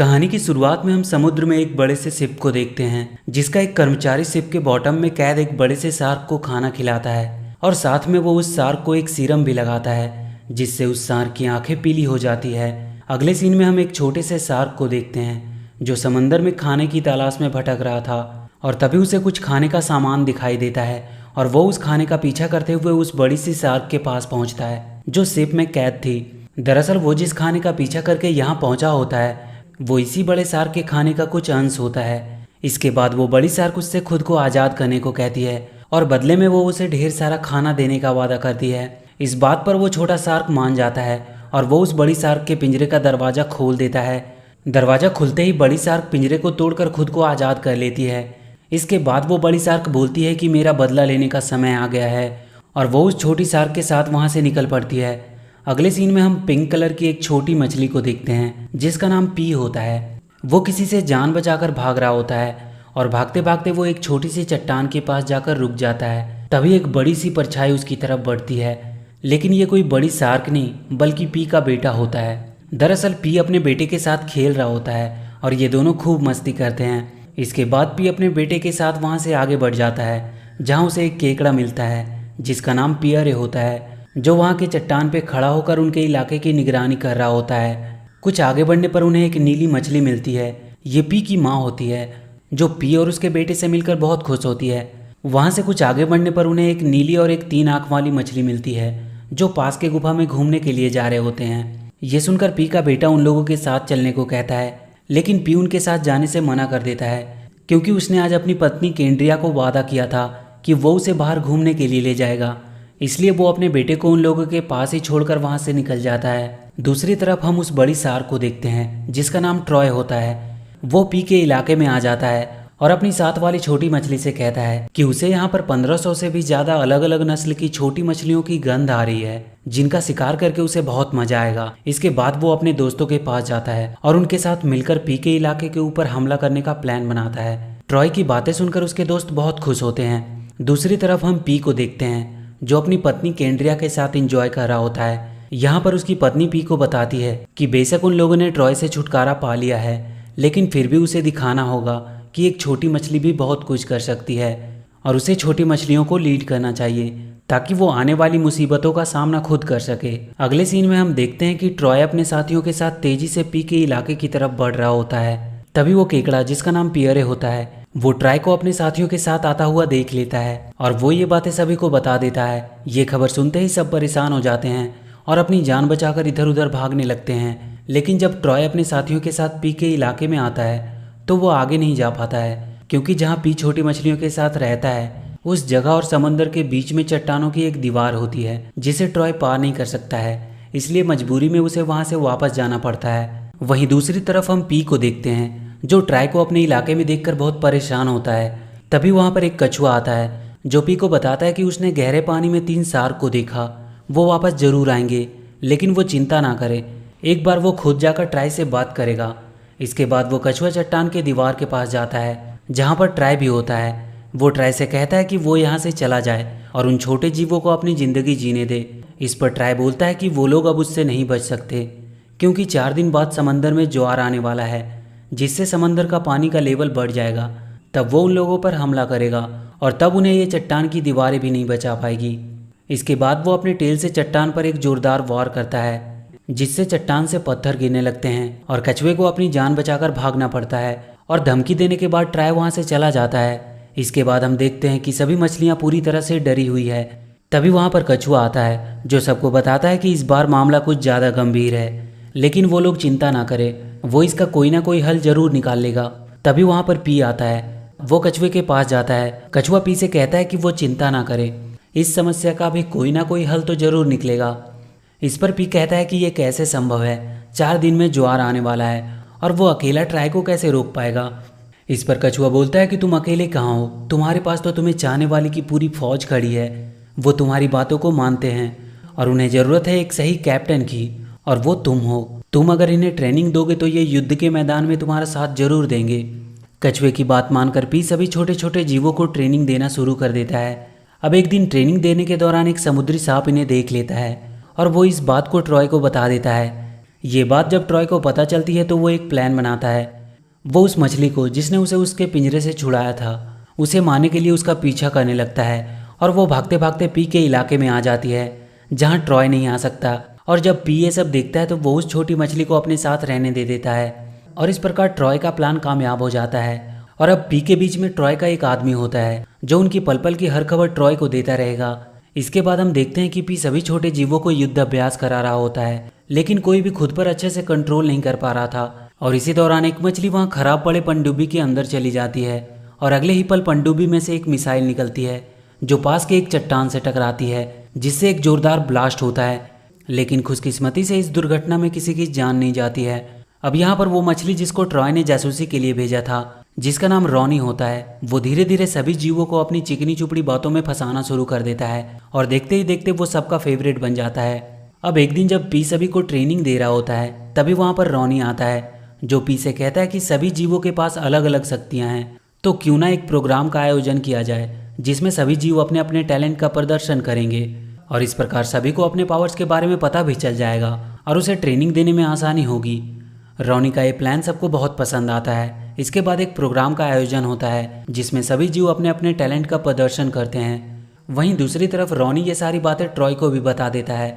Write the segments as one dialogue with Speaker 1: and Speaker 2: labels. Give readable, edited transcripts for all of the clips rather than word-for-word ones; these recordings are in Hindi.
Speaker 1: कहानी की शुरुआत में हम समुद्र में एक बड़े से शिप को देखते हैं, जिसका एक कर्मचारी शिप के बॉटम में कैद एक बड़े से शार्क को खाना खिलाता है और साथ में वो उस शार्क को एक सीरम भी लगाता है, जिससे उस शार्क की आंखें पीली हो जाती है। अगले सीन में हम एक छोटे से शार्क को देखते हैं जो समंदर में खाने की तलाश में भटक रहा था, और तभी उसे कुछ खाने का सामान दिखाई देता है और वो उस खाने का पीछा करते हुए उस बड़ी सी शार्क के पास पहुंचता है जो शिप में कैद थी। दरअसल वो जिस खाने का पीछा करके यहाँ पहुंचा होता है वो इसी बड़े शार्क के खाने का कुछ अंश होता है। इसके बाद वो बड़ी शार्क उससे खुद को आज़ाद करने को कहती है और बदले में वो उसे ढेर सारा खाना देने का वादा करती है। इस बात पर वो छोटा शार्क मान जाता है और वो उस बड़ी शार्क के पिंजरे का दरवाज़ा खोल देता है। दरवाज़ा खुलते ही बड़ी शार्क पिंजरे को तोड़कर खुद को आज़ाद कर लेती है। इसके बाद वो बड़ी शार्क बोलती है कि मेरा बदला लेने का समय आ गया है, और वो उस छोटी शार्क के साथ वहाँ से निकल पड़ती है। अगले सीन में हम पिंक कलर की एक छोटी मछली को देखते हैं जिसका नाम पी होता है। वो किसी से जान बचाकर भाग रहा होता है और भागते भागते वो एक छोटी सी चट्टान के पास जाकर रुक जाता है। तभी एक बड़ी सी परछाई उसकी तरफ बढ़ती है, लेकिन ये कोई बड़ी शार्क नहीं बल्कि पी का बेटा होता है। दरअसल पी अपने बेटे के साथ खेल रहा होता है और ये दोनों खूब मस्ती करते हैं। इसके बाद पी अपने बेटे के साथ वहाँ से आगे बढ़ जाता है जहाँ उसे एक केकड़ा मिलता है जिसका नाम पियरे होता है, जो वहाँ के चट्टान पे खड़ा होकर उनके इलाके की निगरानी कर रहा होता है। कुछ आगे बढ़ने पर उन्हें एक नीली मछली मिलती है। ये पी की माँ होती है जो पी और उसके बेटे से मिलकर बहुत खुश होती है। वहाँ से कुछ आगे बढ़ने पर उन्हें एक नीली और एक 3 आँख वाली मछली मिलती है जो पास के गुफा में घूमने के लिए जा रहे होते हैं। ये सुनकर पी का बेटा उन लोगों के साथ चलने को कहता है, लेकिन पी उनके साथ जाने से मना कर देता है क्योंकि उसने आज अपनी पत्नी केंड्रिया को वादा किया था कि वो उसे बाहर घूमने के लिए ले जाएगा। इसलिए वो अपने बेटे को उन लोगों के पास ही छोड़कर वहाँ से निकल जाता है। दूसरी तरफ हम उस बड़ी शार्क को देखते हैं जिसका नाम ट्रॉय होता है। वो पी के इलाके में आ जाता है और अपनी साथ वाली छोटी मछली से कहता है कि उसे यहाँ पर 1500 से भी ज़्यादा अलग अलग नस्ल की छोटी मछलियों की गंध आ रही है जिनका शिकार करके उसे बहुत मजा आएगा। इसके बाद वो अपने दोस्तों के पास जाता है और उनके साथ मिलकर पी के इलाके के ऊपर हमला करने का प्लान बनाता है। ट्रॉय की बातें सुनकर उसके दोस्त बहुत खुश होते हैं। दूसरी तरफ हम पी को देखते हैं जो अपनी पत्नी केंड्रिया के साथ एंजॉय कर रहा होता है। यहाँ पर उसकी पत्नी पी को बताती है कि बेशक उन लोगों ने ट्रॉय से छुटकारा पा लिया है, लेकिन फिर भी उसे दिखाना होगा कि एक छोटी मछली भी बहुत कुछ कर सकती है और उसे छोटी मछलियों को लीड करना चाहिए ताकि वो आने वाली मुसीबतों का सामना खुद कर सके। अगले सीन में हम देखते हैं कि ट्रॉय अपने साथियों के साथ तेजी से पी के इलाके की तरफ बढ़ रहा होता है। तभी वो केकड़ा जिसका नाम पियरे होता है वो ट्रॉय को अपने साथियों के साथ आता हुआ देख लेता है और वो ये बातें सभी को बता देता है। ये खबर सुनते ही सब परेशान हो जाते हैं और अपनी जान बचाकर इधर उधर भागने लगते हैं। लेकिन जब ट्रॉय अपने साथियों के साथ पी के इलाके में आता है तो वो आगे नहीं जा पाता है क्योंकि जहाँ पी छोटी मछलियों के साथ रहता है उस जगह और समंदर के बीच में चट्टानों की एक दीवार होती है जिसे ट्रॉय पार नहीं कर सकता है। इसलिए मजबूरी में उसे वहाँ से वापस जाना पड़ता है। वहीं दूसरी तरफ हम पी को देखते हैं जो ट्रॉय को अपने इलाके में देखकर बहुत परेशान होता है। तभी वहाँ पर एक कछुआ आता है जो पी को बताता है कि उसने गहरे पानी में 3 शार्क को देखा, वो वापस जरूर आएंगे, लेकिन वो चिंता ना करे, एक बार वो खुद जाकर ट्रॉय से बात करेगा। इसके बाद वो कछुआ चट्टान के दीवार के पास जाता है जहाँ पर ट्रॉय भी होता है। वो ट्रॉय से कहता है कि वो यहाँ से चला जाए और उन छोटे जीवों को अपनी ज़िंदगी जीने दे। इस पर ट्रॉय बोलता है कि वो लोग अब उससे नहीं बच सकते क्योंकि 4 दिन बाद समंदर में ज्वार आने वाला है जिससे समंदर का पानी का लेवल बढ़ जाएगा। तब वो उन लोगों पर हमला करेगा और तब उन्हें ये चट्टान की दीवारें भी नहीं बचा पाएगी। इसके बाद वो अपने टेल से चट्टान पर एक जोरदार वार करता है जिससे चट्टान से पत्थर गिरने लगते हैं और कछुए को अपनी जान बचाकर भागना पड़ता है और धमकी देने के बाद ट्रॉय वहाँ से चला जाता है। इसके बाद हम देखते हैं कि सभी मछलियाँ पूरी तरह से डरी हुई है। तभी वहाँ पर कछुआ आता है जो सबको बताता है कि इस बार मामला कुछ ज़्यादा गंभीर है, लेकिन वो लोग चिंता ना करें, वो इसका कोई ना कोई हल जरूर निकाल लेगा। तभी वहाँ पर पी आता है। वो कछुए के पास जाता है। कछुआ पी से कहता है कि वो चिंता ना करे, इस समस्या का भी कोई ना कोई हल तो जरूर निकलेगा। इस पर पी कहता है कि ये कैसे संभव है, 4 दिन में ज्वार आने वाला है और वो अकेला ट्रॉय को कैसे रोक पाएगा। इस पर कछुआ बोलता है कि तुम अकेले कहाँ हो, तुम्हारे पास तो तुम्हें चाहने वाली की पूरी फौज खड़ी है, वो तुम्हारी बातों को मानते हैं और उन्हें ज़रूरत है एक सही कैप्टन की, और वो तुम हो। तुम अगर इन्हें ट्रेनिंग दोगे तो ये युद्ध के मैदान में तुम्हारा साथ जरूर देंगे। कछुए की बात मानकर पी सभी छोटे छोटे जीवों को ट्रेनिंग देना शुरू कर देता है। अब एक दिन ट्रेनिंग देने के दौरान एक समुद्री सांप इन्हें देख लेता है और वो इस बात को ट्रॉय को बता देता है। ये बात जब ट्रॉय को पता चलती है तो वो एक प्लान बनाता है। वो उस मछली को जिसने उसे उसके पिंजरे से छुड़ाया था उसे मारने के लिए उसका पीछा करने लगता है और वो भागते भागते पी के इलाके में आ जाती है जहाँ ट्रॉय नहीं आ सकता। और जब पी ये सब देखता है तो वो उस छोटी मछली को अपने साथ रहने दे देता है और इस प्रकार ट्रॉय का प्लान कामयाब हो जाता है। और अब पी के बीच में ट्रॉय का एक आदमी होता है जो उनकी पल पल की हर खबर ट्रॉय को देता रहेगा। इसके बाद हम देखते हैं कि पी सभी छोटे जीवों को युद्ध अभ्यास करा रहा होता है, लेकिन कोई भी खुद पर अच्छे से कंट्रोल नहीं कर पा रहा था। और इसी दौरान एक मछली वहाँ खराब पड़े पनडुब्बी के अंदर चली जाती है और अगले ही पल पनडुब्बी में से एक मिसाइल निकलती है जो पास के एक चट्टान से टकराती है जिससे एक जोरदार ब्लास्ट होता है। लेकिन खुशकिस्मती से इस दुर्घटना में किसी की जान नहीं जाती है। अब यहाँ पर वो मछली जिसको ट्रॉय ने जासूसी के लिए भेजा था, जिसका नाम रॉनी होता है, वो धीरे धीरे सभी जीवों को अपनी चिकनी चुपड़ी बातों में फंसाना शुरू कर देता है और देखते ही देखते वो सबका फेवरेट बन जाता है। अब एक दिन जब पी सभी को ट्रेनिंग दे रहा होता है तभी वहाँ पर रॉनी आता है जो पी से कहता है कि सभी जीवों के पास अलग अलग शक्तियाँ हैं, तो क्यों ना एक प्रोग्राम का आयोजन किया जाए जिसमें सभी जीव अपने अपने टैलेंट का प्रदर्शन करेंगे और इस प्रकार सभी को अपने पावर्स के बारे में पता भी चल जाएगा और उसे ट्रेनिंग देने में आसानी होगी। रॉनी का ये प्लान सबको बहुत पसंद आता है। इसके बाद एक प्रोग्राम का आयोजन होता है जिसमें सभी जीव अपने अपने टैलेंट का प्रदर्शन करते हैं। वहीं दूसरी तरफ रॉनी ये सारी बातें ट्रॉय को भी बता देता है।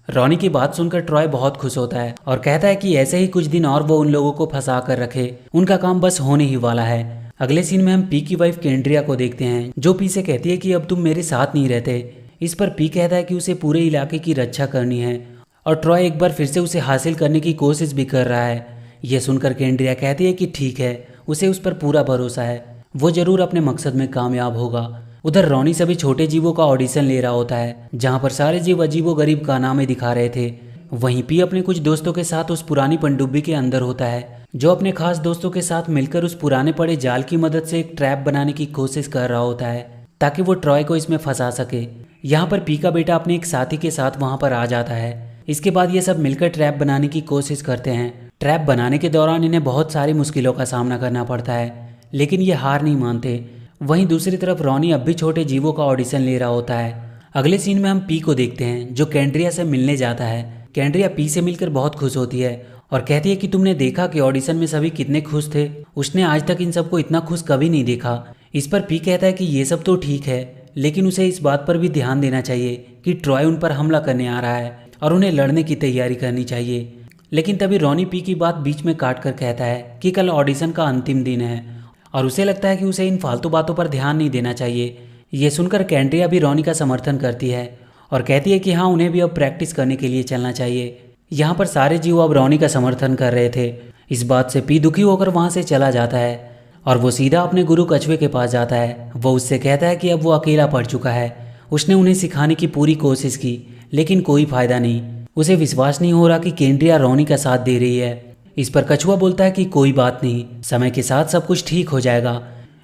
Speaker 1: रॉनी की बात सुनकर ट्रॉय बहुत खुश होता है और कहता है कि ऐसे ही कुछ दिन और वो उन लोगों को फंसा कर रखे, उनका काम बस होने ही वाला है। अगले सीन में हम पी की वाइफ केंड्रिया को देखते हैं जो पी से कहती है कि अब तुम मेरे साथ नहीं रहते। इस पर पी कहता है कि उसे पूरे इलाके की रक्षा करनी है और ट्रॉय एक बार फिर से उसे हासिल करने की कोशिश भी कर रहा है। यह सुनकर केंड्रिया कहती है कि ठीक है, उसे उस पर पूरा भरोसा है, वो जरूर अपने मकसद में कामयाब होगा। उधर रॉनी सभी छोटे जीवों का ऑडिशन ले रहा होता है जहाँ पर सारे जीव अजीबो गरीब कारनामे दिखा रहे थे। वहीं पी अपने कुछ दोस्तों के साथ उस पुरानी पनडुब्बी के अंदर होता है जो अपने खास दोस्तों के साथ मिलकर उस पुराने पड़े जाल की मदद से एक ट्रैप बनाने की कोशिश कर रहा होता है ताकि वो ट्रॉय को इसमें फंसा सके। यहाँ पर पी का बेटा अपने एक साथी के साथ वहाँ पर आ जाता है। इसके बाद ये सब मिलकर ट्रैप बनाने की कोशिश करते हैं। ट्रैप बनाने के दौरान इन्हें बहुत सारी मुश्किलों का सामना करना पड़ता है, लेकिन ये हार नहीं मानते। वहीं दूसरी तरफ रॉनी अब भी छोटे जीवों का ऑडिशन ले रहा होता है। अगले सीन में हम पी को देखते हैं जो केंड्रिया से मिलने जाता है। केंड्रिया पी से मिलकर बहुत खुश होती है और कहती है कि तुमने देखा कि ऑडिशन में सभी कितने खुश थे, उसने आज तक इन सबको इतना खुश कभी नहीं देखा। इस पर पी कहता है कि ये सब तो ठीक है, लेकिन उसे इस बात पर भी ध्यान देना चाहिए कि ट्रॉय उन पर हमला करने आ रहा है और उन्हें लड़ने की तैयारी करनी चाहिए। लेकिन तभी रॉनी पी की बात बीच में काट कर कहता है कि कल ऑडिशन का अंतिम दिन है और उसे लगता है कि उसे इन फालतू बातों पर ध्यान नहीं देना चाहिए। ये सुनकर केंड्रिया भी रॉनी का समर्थन करती है और कहती है कि हाँ, उन्हें भी अब प्रैक्टिस करने के लिए चलना चाहिए। यहाँ पर सारे जीव अब रॉनी का समर्थन कर रहे थे। इस बात से पी दुखी होकर वहाँ से चला जाता है और वो सीधा अपने गुरु कछुए के पास जाता है। वो उससे कहता है कि अब वो अकेला पड़ चुका है। उसने उन्हें सिखाने की पूरी कोशिश की, लेकिन कोई फायदा नहीं। उसे विश्वास नहीं हो रहा कि केंड्रिया रॉनी का साथ दे रही है। इस पर कछुआ बोलता है कि कोई बात नहीं, समय के साथ सब कुछ ठीक हो जाएगा।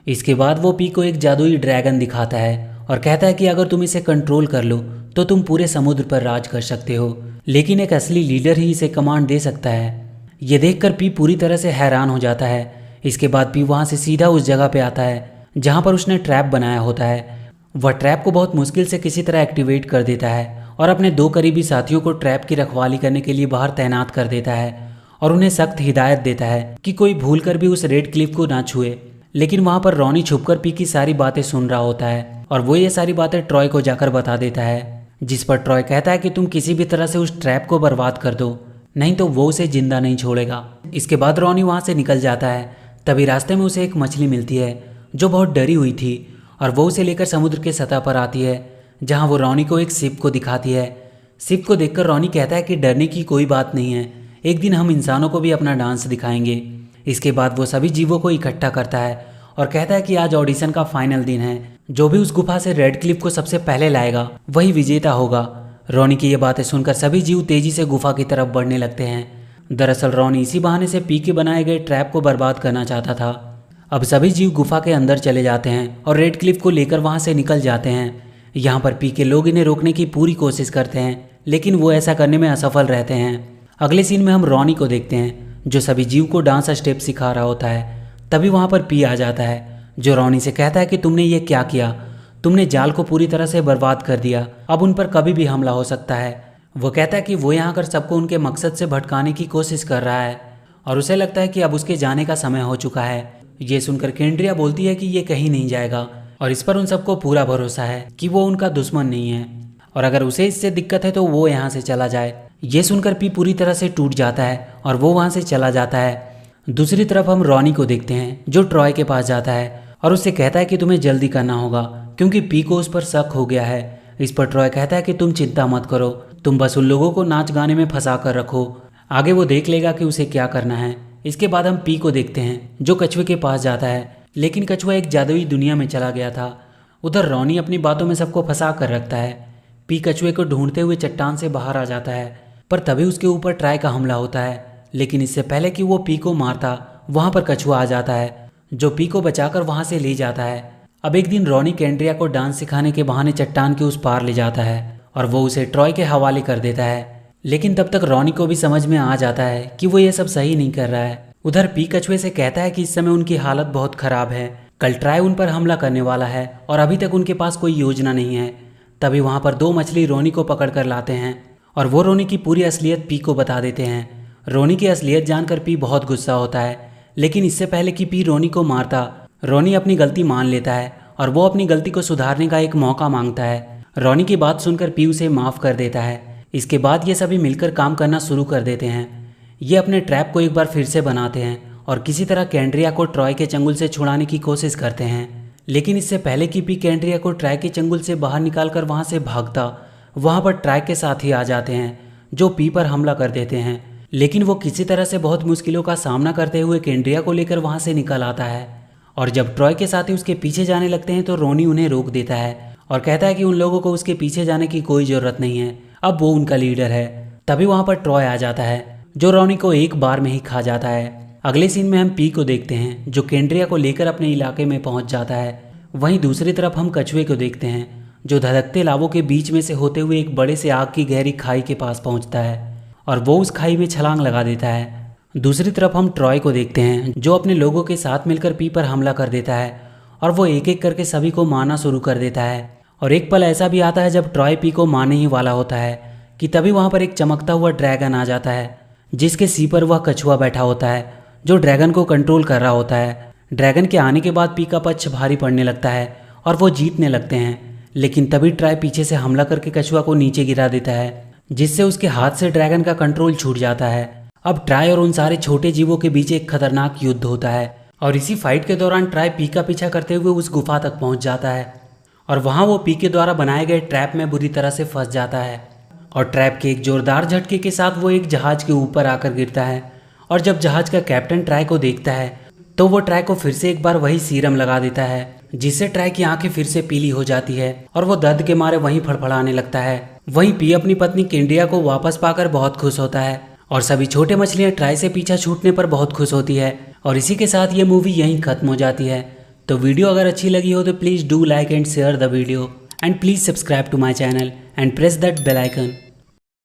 Speaker 1: इसके बाद वो पी को एक जादुई ड्रैगन दिखाता है और कहता है कि अगर तुम इसे कंट्रोल कर लो तो तुम पूरे समुद्र पर राज कर सकते हो, लेकिन एक असली लीडर ही इसे कमांड दे सकता है। ये देखकर पी पूरी तरह से हैरान हो जाता है। इसके बाद पी वहाँ से सीधा उस जगह पे आता है जहाँ पर उसने ट्रैप बनाया होता है। वह ट्रैप को बहुत मुश्किल से किसी तरह एक्टिवेट कर देता है और अपने 2 करीबी साथियों को ट्रैप की रखवाली करने के लिए बाहर तैनात कर देता है और उन्हें सख्त हिदायत देता है कि कोई भूल कर भी उस रेड क्लिफ को ना छुए। लेकिन वहाँ पर रॉनी छुपकर पी की सारी बातें सुन रहा होता है और वो ये सारी बातें ट्रॉय को जाकर बता देता है, जिस पर ट्रॉय कहता है कि तुम किसी भी तरह से उस ट्रैप को बर्बाद कर दो, नहीं तो वो उसे जिंदा नहीं छोड़ेगा। इसके बाद रॉनी वहाँ से निकल जाता है। तभी रास्ते में उसे एक मछली मिलती है जो बहुत डरी हुई थी और वो उसे लेकर समुद्र के सतह पर आती है जहाँ वो रॉनी को एक शिप को दिखाती है। शिप को देखकर रॉनी कहता है कि डरने की कोई बात नहीं है, एक दिन हम इंसानों को भी अपना डांस दिखाएंगे। इसके बाद वो सभी जीवों को इकट्ठा करता है और कहता है कि आज ऑडिशन का फाइनल दिन है, जो भी उस गुफा से रेड क्लिफ को सबसे पहले लाएगा वही विजेता होगा। रॉनी की ये बातें सुनकर सभी जीव तेजी से गुफा की तरफ बढ़ने लगते हैं। दरअसल रॉनी इसी बहाने से पी के बनाए गए ट्रैप को बर्बाद करना चाहता था। अब सभी जीव गुफा के अंदर चले जाते हैं और रेड क्लिफ को लेकर वहाँ से निकल जाते हैं। यहाँ पर पी के लोग इन्हें रोकने की पूरी कोशिश करते हैं, लेकिन वो ऐसा करने में असफल रहते हैं। अगले सीन में हम रॉनी को देखते हैं जो सभी जीव को डांस स्टेप सिखा रहा होता है। तभी वहाँ पर पी आ जाता है जो रॉनी से कहता है कि तुमने ये क्या किया, तुमने जाल को पूरी तरह से बर्बाद कर दिया, अब उन पर कभी भी हमला हो सकता है। वो कहता है कि वो यहाँ कर सबको उनके मकसद से भटकाने की कोशिश कर रहा है और उसे लगता है कि अब उसके जाने का समय हो चुका है। ये सुनकर केंड्रिया बोलती है कि ये कहीं नहीं जाएगा और इस पर उन सबको पूरा भरोसा है कि वो उनका दुश्मन नहीं है और अगर उसे इससे दिक्कत है तो वो यहाँ से चला जाए। ये सुनकर पी पूरी तरह से टूट जाता है और वो वहाँ से चला जाता है। दूसरी तरफ हम रॉनी को देखते हैं जो ट्रॉय के पास जाता है और उससे कहता है कि तुम्हें जल्दी करना होगा क्योंकि पी को उस पर शक हो गया है। इस पर ट्रॉय कहता है कि तुम चिंता मत करो, तुम बस उन लोगों को नाच गाने में फंसा कर रखो, आगे वो देख लेगा कि उसे क्या करना है। इसके बाद हम पी को देखते हैं जो कछुए के पास जाता है, लेकिन कछुआ एक जादुई दुनिया में चला गया था। उधर रॉनी अपनी बातों में सबको फंसा कर रखता है। पी कछुए को ढूंढते हुए चट्टान से बाहर आ जाता है, पर तभी उसके ऊपर ट्राई का हमला होता है। लेकिन इससे पहले कि वो पी को मारता वहाँ पर कछुआ आ जाता है जो पी को बचाकर वहाँ से ले जाता है। अब एक दिन रॉनी केंड्रिया को डांस सिखाने के बहाने चट्टान के उस पार ले जाता है और वो उसे ट्रॉय के हवाले कर देता है। लेकिन तब तक रॉनी को भी समझ में आ जाता है कि वो ये सब सही नहीं कर रहा है। उधर पी कछुए से कहता है कि इस समय उनकी हालत बहुत खराब है, कल ट्राई उन पर हमला करने वाला है और अभी तक उनके पास कोई योजना नहीं है। तभी वहाँ पर दो मछली रोनी को पकड़ कर लाते हैं और वो रोनी की पूरी असलियत पी को बता देते हैं। रोनी की असलियत जानकर पी बहुत गुस्सा होता है, लेकिन इससे पहले कि पी रोनी को मारता रोनी अपनी गलती मान लेता है और वो अपनी गलती को सुधारने का एक मौका मांगता है। रोनी की बात सुनकर पी उसे माफ़ कर देता है। इसके बाद ये सभी मिलकर काम करना शुरू कर देते हैं। ये अपने ट्रैप को एक बार फिर से बनाते हैं और किसी तरह केंड्रिया को ट्रॉय के चंगुल से छुड़ाने की कोशिश करते हैं। लेकिन इससे पहले कि पी केंड्रिया को ट्राई के चंगुल से बाहर निकालकर वहाँ से भागता, वहाँ पर ट्राई के साथ ही आ जाते हैं जो पी पर हमला कर देते हैं। लेकिन वो किसी तरह से बहुत मुश्किलों का सामना करते हुए केंड्रिया को लेकर वहाँ से निकल आता है और जब ट्रॉय के साथी उसके पीछे जाने लगते हैं तो रोनी उन्हें रोक देता है और कहता है कि उन लोगों को उसके पीछे जाने की कोई ज़रूरत नहीं है, अब वो उनका लीडर है। तभी वहाँ पर ट्रॉय आ जाता है जो रोनी को एक बार में ही खा जाता है। अगले सीन में हम पी को देखते हैं जो केंड्रिया को लेकर अपने इलाके में पहुँच जाता है। वहीं दूसरी तरफ हम कछुए को देखते हैं जो धधकते लावों के बीच में से होते हुए एक बड़े से आग की गहरी खाई के पास पहुँचता है और वो उस खाई में छलांग लगा देता है। दूसरी तरफ हम ट्रॉय को देखते हैं जो अपने लोगों के साथ मिलकर पी पर हमला कर देता है और वो एक एक करके सभी को मारना शुरू कर देता है। और एक पल ऐसा भी आता है जब ट्रॉय पी को मारने ही वाला होता है कि तभी वहाँ पर एक चमकता हुआ ड्रैगन आ जाता है जिसके सी पर वह कछुआ बैठा होता है जो ड्रैगन को कंट्रोल कर रहा होता है। ड्रैगन के आने के बाद पी का पक्ष भारी पड़ने लगता है और वो जीतने लगते हैं। लेकिन तभी ट्राई पीछे से हमला करके कछुआ को नीचे गिरा देता है जिससे उसके हाथ से ड्रैगन का कंट्रोल छूट जाता है। अब ट्राई और उन सारे छोटे जीवों के बीच एक खतरनाक युद्ध होता है और इसी फाइट के दौरान ट्राई पी का पीछा करते हुए उस गुफा तक पहुंच जाता है और वहां वो पी के द्वारा बनाए गए ट्रैप में बुरी तरह से फंस जाता है और ट्रैप के एक जोरदार झटके के साथ वो एक जहाज के ऊपर आकर गिरता है। और जब जहाज का कैप्टन ट्राई को देखता है तो वो ट्राई को फिर से एक बार वही सीरम लगा देता है जिससे ट्राई की आंखें फिर से पीली हो जाती है और वो दर्द के मारे वहीं फड़फड़ाने लगता है। वहीं पी अपनी पत्नी केंड्रिया को वापस पाकर बहुत खुश होता है और सभी छोटे मछलियां ट्राई से पीछा छूटने पर बहुत खुश होती है। और इसी के साथ ये मूवी यहीं खत्म हो जाती है। तो वीडियो अगर अच्छी लगी हो तो please do like and share the video and please subscribe to my channel and press that bell icon.